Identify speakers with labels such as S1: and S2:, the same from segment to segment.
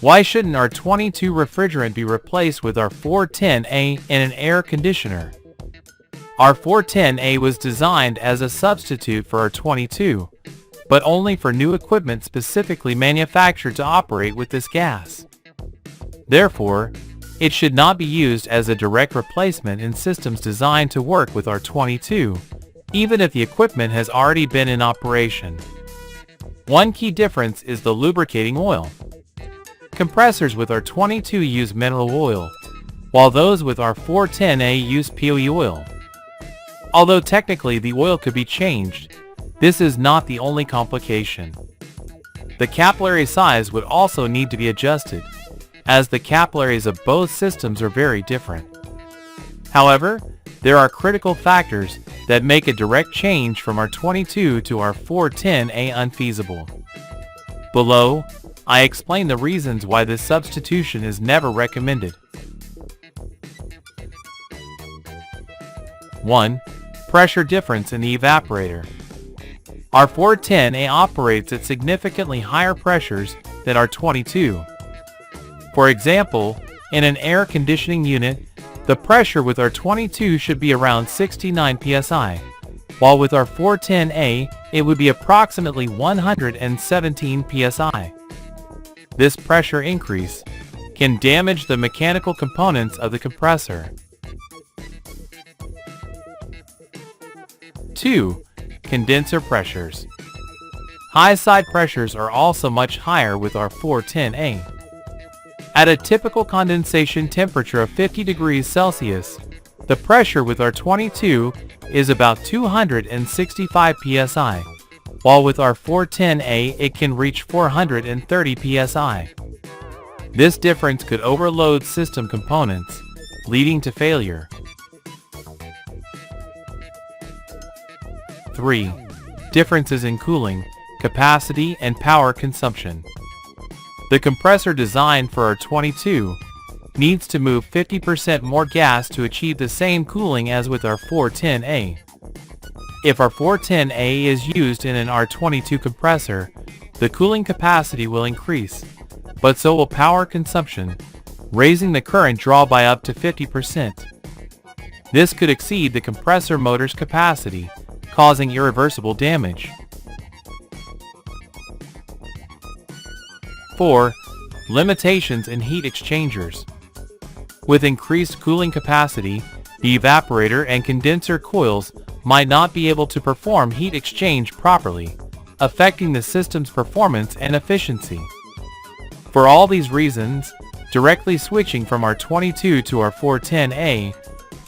S1: Why shouldn't R22 refrigerant be replaced with R410A in an air conditioner? R410A was designed as a substitute for R22, but only for new equipment specifically manufactured to operate with this gas. Therefore, it should not be used as a direct replacement in systems designed to work with R22, even if the equipment has already been in operation. One key difference is the lubricating oil. Compressors with R22 use mineral oil, while those with R410A use POE oil. Although technically the oil could be changed, this is not the only complication. The capillary size would also need to be adjusted, as the capillaries of both systems are very different. However, there are critical factors that make a direct change from R22 to R410A unfeasible. Below, I explain the reasons why this substitution is never recommended. 1. Pressure difference in the evaporator. R410A operates at significantly higher pressures than R22. For example, in an air conditioning unit, the pressure with R22 should be around 69 psi, while with R410A it would be approximately 117 psi. This pressure increase can damage the mechanical components of the compressor. 2. Condenser pressures. High side pressures are also much higher with R410A. At a typical condensation temperature of 50 degrees Celsius, the pressure with R22 is about 265 psi, while with R410A it can reach 430 psi. This difference could overload system components, leading to failure. 3. Differences in cooling, capacity, and power consumption. The compressor designed for R22 needs to move 50% more gas to achieve the same cooling as with R410A. If R410A is used in an R22 compressor, the cooling capacity will increase, but so will power consumption, raising the current draw by up to 50%. This could exceed the compressor motor's capacity, causing irreversible damage. 4. Limitations in heat exchangers. With increased cooling capacity, the evaporator and condenser coils might not be able to perform heat exchange properly, affecting the system's performance and efficiency. For all these reasons, directly switching from R22 to R410A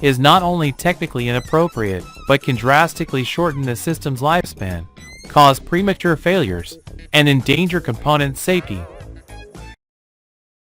S1: is not only technically inappropriate, but can drastically shorten the system's lifespan, cause premature failures, and endanger component safety.